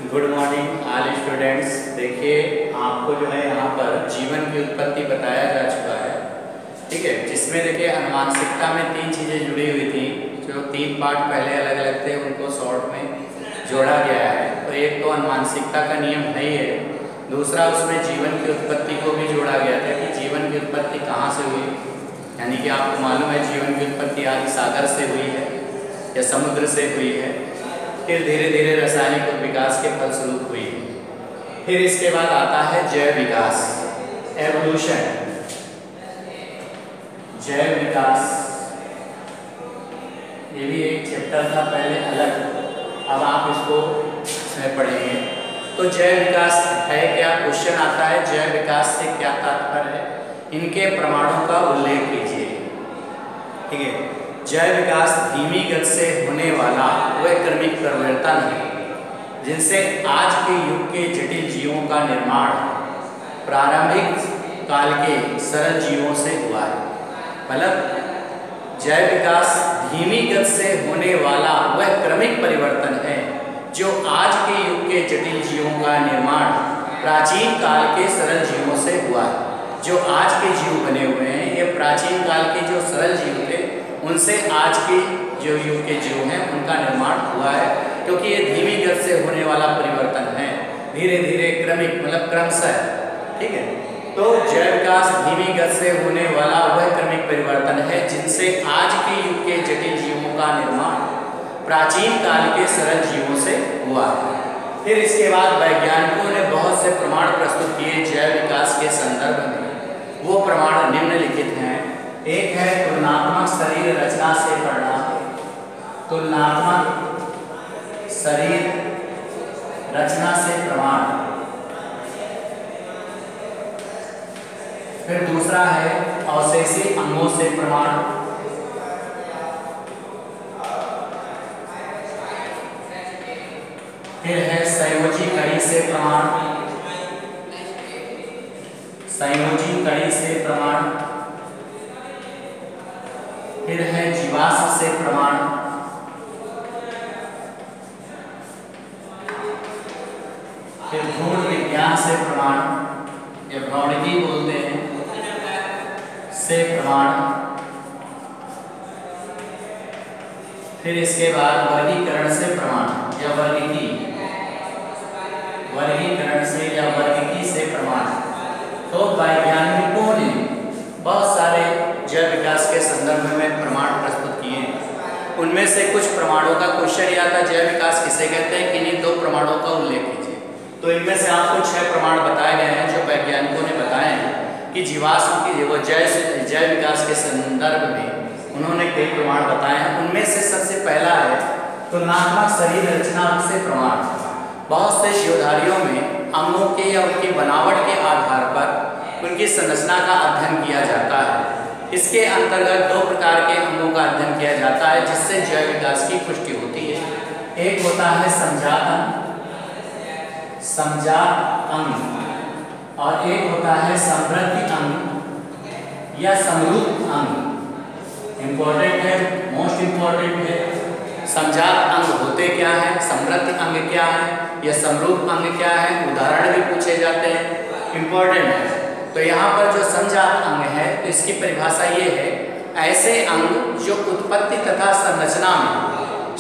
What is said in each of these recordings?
Good morning all students. देखिए आपको जो है यहाँ पर जीवन की उत्पत्ति बताया जा चुका है, ठीक है। जिसमें देखिए अनुवांशिकता में 3 चीज़ें जुड़ी हुई थी, जो 3 पार्ट पहले अलग अलग थे उनको शॉर्ट में जोड़ा गया है। तो एक तो अनुवांशिकता का नियम है ही है, दूसरा उसमें जीवन की उत्पत्ति को भी जोड़ा गया था कि जीवन की उत्पत्ति कहाँ से हुई, यानी कि आपको मालूम है जीवन की उत्पत्ति आदि सागर से हुई है या समुद्र से हुई है, फिर धीरे धीरे रासायनिक विकास के फलस्वरूप हुई है। फिर इसके बाद आता है जैव विकास, एवोल्यूशन, जैव विकास। ये भी एक चैप्टर था पहले अलग, अब आप इसको इसमें पढ़ेंगे। तो जैव विकास है क्या, क्वेश्चन आता है जैव विकास से क्या तात्पर्य है, इनके प्रमाणों का उल्लेख कीजिए, ठीक है। जैव विकास धीमी गति से होने वाला वह क्रमिक परिवर्तन है जिनसे आज के युग के जटिल जीवों का निर्माण प्रारंभिक काल के सरल जीवों से हुआ है। मतलब जैव विकास धीमी गति से होने वाला वह क्रमिक परिवर्तन है जो आज के युग के जटिल जीवों का निर्माण प्राचीन काल के सरल जीवों से हुआ है। जो आज के जीव बने हुए हैं ये प्राचीन काल के जो सरल जीव थे उनसे आज के जो युग के जीव हैं उनका निर्माण हुआ है, क्योंकि ये धीमी गति से होने वाला परिवर्तन है, धीरे धीरे क्रमिक मतलब क्रमशः, ठीक है। तो जैव विकास धीमी गति से होने वाला वह क्रमिक परिवर्तन है जिनसे आज के युग के जटिल जीवों का निर्माण प्राचीन काल के सरल जीवों से हुआ है। फिर इसके बाद वैज्ञानिकों ने बहुत से प्रमाण प्रस्तुत किए जैव विकास के संदर्भ में। वो प्रमाण निम्नलिखित हैं। एक है तुलनात्मक शरीर रचना से परिणाम, तुलनात्मक शरीर रचना से प्रमाण। फिर दूसरा है अवशेषी अंगों से प्रमाण। फिर है संयोजी कड़ी से प्रमाण, संयोजी कड़ी से प्रमाण। फिर है जीवाश्म से प्रमाण। फिर भ्रूण विज्ञान से प्रमाण या भ्रौणिकी बोलते हैं से प्रमाण। फिर इसके बाद वर्गीकरण से प्रमाण या वर्गीकरण से या वर्गीकी से प्रमाण। तो वैज्ञानिकों ने बहुत सारे जैव विकास के संदर्भ में प्रमाण प्रस्तुत किए हैं। उनमें से कुछ प्रमाणों का क्वेश्चन यह था जैव विकास किसे कहते हैं, किन्हीं 2 प्रमाणों का उल्लेख कीजिए। तो इनमें से आपको 6 प्रमाण बताए गए हैं जो वैज्ञानिकों ने बताए हैं कि जीवाश्म की वो जैव विकास के संदर्भ में उन्होंने कई प्रमाण बताए हैं। उनमें से सबसे पहला है तुलनात्मक शरीर रचना से प्रमाण। बहुत से जीवधारियों में अंगों के या उनकी बनावट के आधार पर उनकी संरचना का अध्ययन किया जाता है। इसके अंतर्गत 2 प्रकार के अंगों का अध्ययन किया जाता है जिससे जैव विकास की पुष्टि होती है। एक होता है समजात अंग और एक होता है समृद्धि अंग या समरूप अंग। इंपॉर्टेंट है, मोस्ट इंपॉर्टेंट है। समजात अंग होते क्या है, समृद्धि अंग क्या है या समरूप अंग क्या है, उदाहरण भी पूछे जाते हैं, इंपॉर्टेंट है। तो यहाँ पर जो समजात अंग है तो इसकी परिभाषा ये है, ऐसे अंग जो उत्पत्ति तथा संरचना में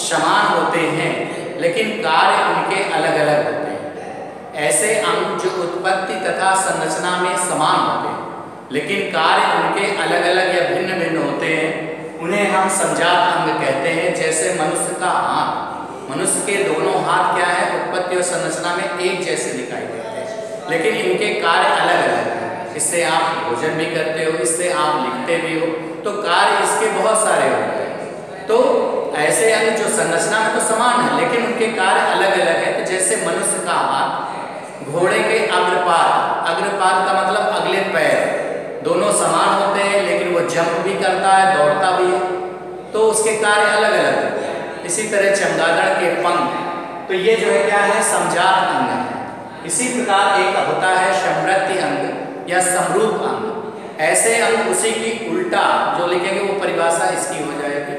समान होते हैं लेकिन कार्य उनके अलग अलग होते हैं। ऐसे अंग जो उत्पत्ति तथा संरचना में समान होते हैं लेकिन कार्य उनके अलग अलग या भिन्न भिन्न होते हैं, उन्हें हम समजात अंग कहते हैं। जैसे मनुष्य का हाथ, मनुष्य के दोनों हाथ क्या है, उत्पत्ति और संरचना में एक जैसे दिखाई देते हैं लेकिन इनके कार्य अलग अलग हैं। इससे आप भोजन भी करते हो, इससे आप लिखते भी हो, तो कार्य इसके बहुत सारे होते हैं। तो ऐसे अंग जो संरचना में तो समान है लेकिन उनके कार्य अलग अलग है। तो जैसे मनुष्य का हाथ, घोड़े के अग्रपाद, अग्रपाद का मतलब अगले पैर, दोनों समान होते हैं लेकिन वो जंप भी करता है, दौड़ता भी है, तो उसके कार्य अलग अलग होते हैं। इसी तरह चमगादड़ के पंख, तो ये जो है क्या है, समजात अंग है। इसी प्रकार एक होता है समृद्धि अंग या समरूप अंग। ऐसे अंग उसी की उल्टा जो लिखेंगे वो परिभाषा इसकी हो जाएगी।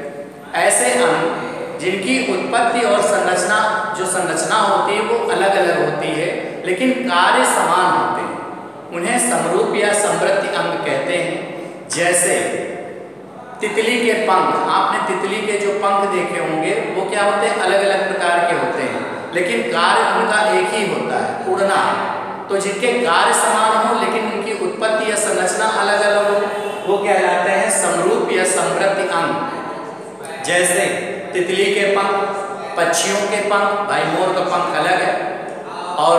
ऐसे अंग जिनकी उत्पत्ति और संरचना जो संरचना होती है वो अलग अलग होती है, लेकिन कार्य समान होते हैं। उन्हें समरूप या समवर्ती अंग कहते हैं। जैसे तितली के पंख, आपने तितली के जो पंख देखे होंगे वो क्या होते हैं, अलग अलग प्रकार के होते हैं, लेकिन कार्य उनका एक ही होता है, उड़ना। तो जिनके कार्य समान हो लेकिन उनकी उत्पत्ति या संरचना अलग अलग हो, वो कहलाते हैं समरूप या समवर्ती अंग। जैसे तितली के पंख, पक्षियों के पंख, भाई मोर का पंख अलग है और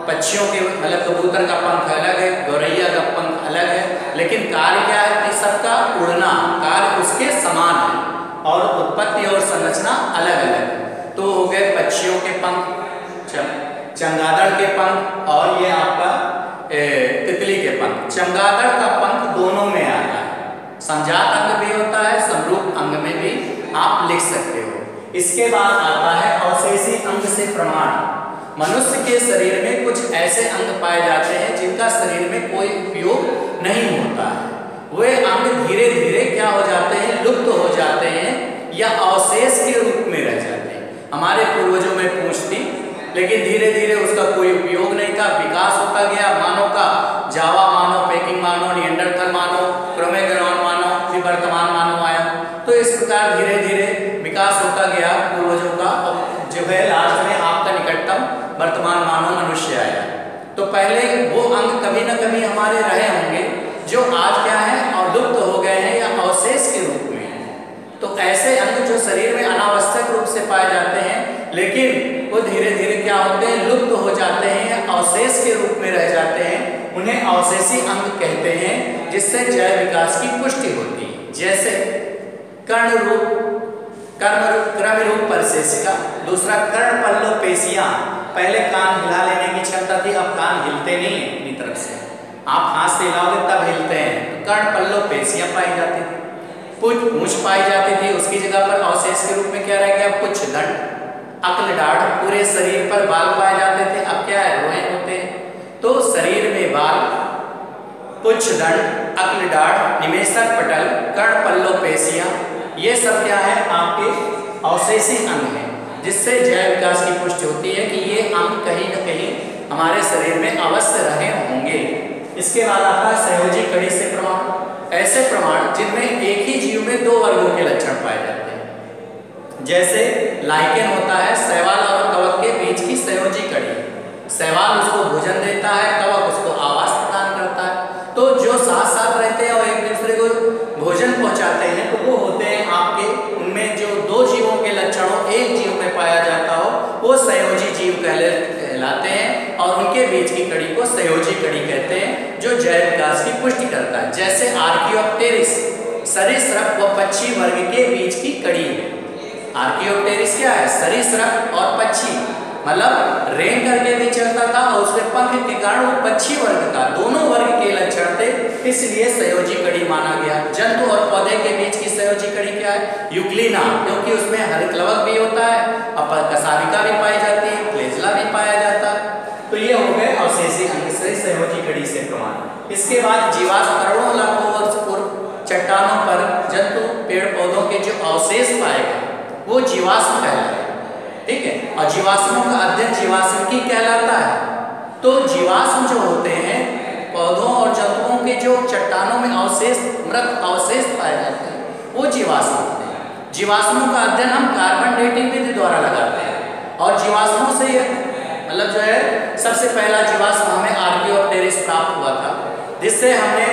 पक्षियों के मतलब कबूतर का पंख अलग है, गौरैया का पंख अलग है, लेकिन कार्य क्या है कि सबका उड़ना, कार्य उसके समान है और उत्पत्ति और संरचना अलग अलग है। तो हो गए पक्षियों के पंख, चमगादड़ के पंख और ये आपका तितली के पंख। चमगादड़ का पंख दोनों में आता है, संजात अंग भी होता है, समरूप अंग में भी आप लिख सकते हो। इसके बाद आता है अवशेषी अंग से प्रमाण। मनुष्य के शरीर में कुछ ऐसे अंग पाए जाते हैं जिनका शरीर में कोई उपयोग नहीं होता है। वे अंग धीरे धीरे क्या हो जाते हैं, लुप्त हो जाते हैं या अवशेष के रूप में रह जाते हैं। हमारे पूर्वजों में पूंछ थी, लेकिन धीरे धीरे उसका कोई उपयोग नहीं था, विकास होता गया मानव का। जावा मानव, पेकिंग मानव, निएंडरथल मानव, क्रोमैग्नोन मानव, फिर वर्तमान मानव आया। तो इस प्रकार धीरे धीरे विकास होता गया पूर्वजों का, जो है लास्ट में आपका निकटतम वर्तमान मानव मनुष्य आया। तो पहले वो अंग कभी न कभी हमारे रहे होंगे जो आज क्या है और लुप्त हो गए हैं या अवशेष के रूप में। तो ऐसे अंग जो शरीर में अनावश्यक रूप से पाए जाते हैं लेकिन वो धीरे धीरे क्या होते हैं, लुप्त हो जाते हैं या अवशेष के रूप में रह जाते हैं, उन्हें अवशेषी अंग कहते हैं, जिससे जैव विकास की पुष्टि होती है। जैसे कर्ण रूप, क्रम रूप परिशेषिका, दूसरा कर्ण पल्लव पेशियां। पहले कान हिला लेने की क्षमता थी, अब कान हिलते नहीं है अपनी तरफ से, आप हाथ से हिलाओगे तब हिलते हैं। तो कर्ण पल्लव पेशियां पाई जाती थी, पूंछ पाई जाती थी, उसकी जगह पर अवशेष के रूप में क्या रह गया, पुच्छ दंड, अक्ल डाढ़। पूरे शरीर पर बाल पाए जाते थे, अब क्या है, रोए होते हैं। तो शरीर में बाल, पुच्छ दंड, अक्ल डाढ़, निमेषक पटल, कर्ण पल्लव पेशियां, ये सब क्या है आपके अवशेषी अंग हैं, जिससे जैव विकास की पुष्टि होती है कि ये अंग कहीं न कहीं हमारे शरीर में अवश्य रहे होंगे। इसके बाद आता है सहयोजी कड़ी से प्रमाण। ऐसे प्रमाण जिनमें एक ही जीव में दो वर्गों के लक्षण पाए जाते हैं। जैसे लाइकेन होता है, शैवाल और कवक के बीच की सहयोजी कड़ी। शैवाल उसको भोजन देता है, कवक उसको आवास प्रदान करता है। तो जो साथ साथ रहते हैं और एक दूसरे को भोजन पहुंचाते हैं, तो वो होते हैं आपके, उनमें जो दो जीवों के लक्षणों एक जीव में पाया जाता हो वो सहयोजी जीव कहलाते हैं, और उनके बीच की कड़ी को सहयोजी कड़ी कहते हैं, जो जैव विकास की पुष्टि करता है। जैसे आर्कियोप्टेरिस, सरीसृप व पक्षी वर्ग के बीच की कड़ी है। आर्कियोप्टेरिस क्या है, सरीसृप और पक्षी, मतलब रेंग करके भी चलता था और उसके पंख के कारण वो पक्षी वर्ग का, दोनों वर्ग के लक्षण थे, इसलिए सहयोजी कड़ी माना गया। जंतु और पौधे के बीच की सहयोजी कड़ी क्या है, यूक्लिना, क्योंकि उसमें हरितलवक भी होता है, कसाविका भी पाई जाती है, फ्लैजेला भी पाया जाता है। तो ये हो गए अवशेषी अंग से सहयोजी कड़ी से प्रमाण। इसके बाद जीवाश्म, करोड़ों लाखों वर्ष पूर्व चट्टानों पर जंतु पेड़ पौधों के जो अवशेष पाए गए वो जीवाश्म कहलाते हैं, ठीक है। और जीवाश्मों का अध्ययन जीवाश्मिकी कहलाता है। तो जीवाश्म जो होते हैं पौधों और जंतुओं के जो चट्टानों में अवशेष, मृत अवशेष पाए जाते हैं, वो जीवाश्म होते हैं। जीवाश्मों का अध्ययन हम कार्बन डेटिंग विधि द्वारा लगाते हैं, और जीवाश्मों से मतलब जो है सबसे पहला जीवाश्म हमें आर्कियोप्टेरिस प्राप्त हुआ था, जिससे हमने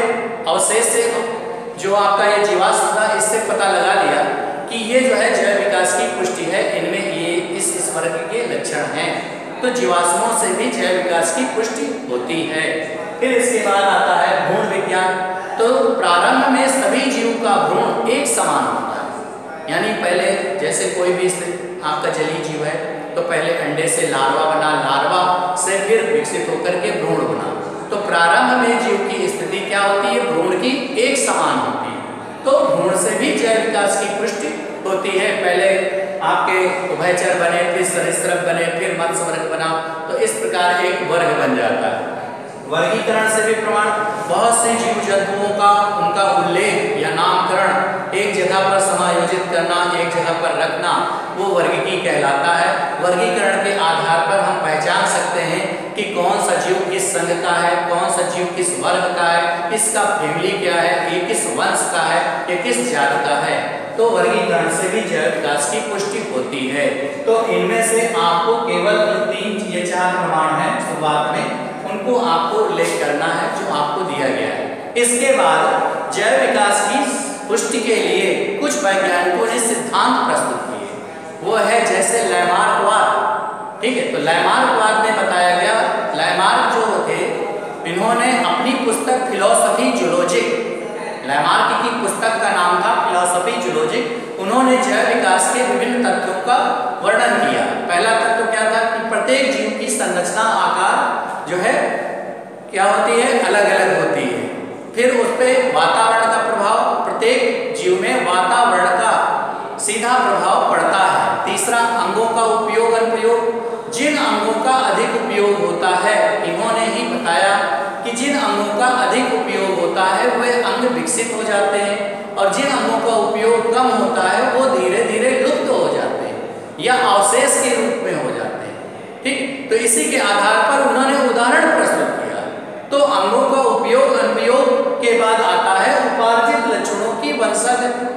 अवशेष से जो आपका ये जीवाश्म था इससे पता लगा लिया कि ये जो है जैव विकास की पुष्टि है, इनमें ये इस वर्ग के लक्षण हैं। तो जीवाश्मों से भी जैव विकास की पुष्टि होती है। फिर इसके बाद आता है भ्रूण विज्ञान। तो प्रारंभ में सभी जीव का भ्रूण एक समान होता है, यानी पहले जैसे कोई भी आपका जलीय जीव है तो पहले अंडे से लार्वा बना, लार्वा से फिर विकसित होकर के भ्रूण बना। तो प्रारंभ में जीव की स्थिति क्या होती है, भ्रूण की एक समान होती है। तो भ्रूण से भी जैव विकास की पुष्टि होती है। पहले आपके उभयचर बने, फिर सरीसृप बने, फिर मत्स्य वर्ग बना, तो इस प्रकार एक वर्ग बन जाता है। वर्गीकरण से भी प्रमाण, बहुत से जीव जंतुओं का उनका उल्लेख या नामकरण एक जगह पर समायोजित करना, एक जगह पर रखना, वो वर्गीकी कहलाता है। वर्गीकरण के संघ का है, कौन सा जीव किस वर्ग का है, इसका फैमिली क्या है, ये किस वंश का है, ये किस जात का है। तो वर्गीकरण से भी जैव विकास की पुष्टि होती है। तो इनमें से आपको केवल ये 4 प्रमाण हैं शुरुआत में, उनको आपको उल्लेख करना है जो आपको दिया गया है। इसके बाद जैव विकास की पुष्टि के लिए कुछ वैज्ञानिकों ने सिद्धांत प्रस्तुत किए, वो है जैसे लैमार्कवाद। ठीक है, तो लैमार्कवाद में बताया गया, लैमार्क जो थे इन्होंने अपनी पुस्तक फिलॉसफी जूलॉजिक, लैमार्क की पुस्तक का नाम था फिलॉसफी जूलॉजिक, उन्होंने जैव विकास के विभिन्न तत्वों का वर्णन किया। पहला तत्व क्या था कि प्रत्येक जीव की संरचना आकार जो है क्या होती है, अलग अलग होती है। फिर उस पर वातावरण का प्रभाव, प्रत्येक जीव में वातावरण का सीधा प्रभाव पड़ता है। तीसरा अंगों का उपयोग अनुप्रयोग, जिन अंगों का अधिक उपयोग होता है, इन्होंने ही बताया कि जिन अंगों का अधिक उपयोग होता है वे अंग विकसित हो जाते हैं, और जिन अंगों का उपयोग कम होता है वो धीरे धीरे लुप्त हो जाते हैं या अवशेष के रूप में हो जाते हैं। ठीक, तो इसी के आधार पर उन्होंने उदाहरण प्रस्तुत किया। तो अंगों का उपयोग अनुप्रयोग के बाद आता है उपार्जित लक्षणों की वंशागति।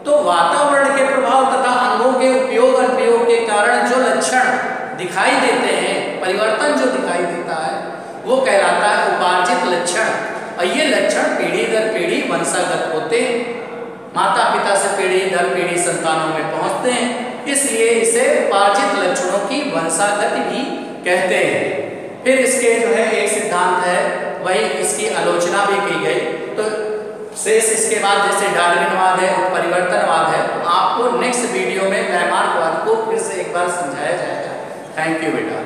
तो वातावरण के प्रभाव तथा अंगों के उपयोग अनुप्रयोग के कारण जो लक्षण दिखाई देते हैं, परिवर्तन जो दिखाई देता है, वो कहलाता है उपार्जित लक्षण। और ये लक्षण पीढ़ी दर पीढ़ी वंशागत होते हैं, माता पिता से पीढ़ी दर पीढ़ी संतानों में पहुंचते हैं, इसलिए इसे उपार्जित लक्षणों की वंशागति भी कहते हैं। फिर इसके जो है एक सिद्धांत है, वही इसकी आलोचना भी की गई। तो शेष इसके बाद जैसे डार्विनवाद है, परिवर्तनवाद है, तो आपको नेक्स्ट वीडियो में लैमार्कवाद को फिर से एक बार समझाया जाएगा। थैंक यू बेटा।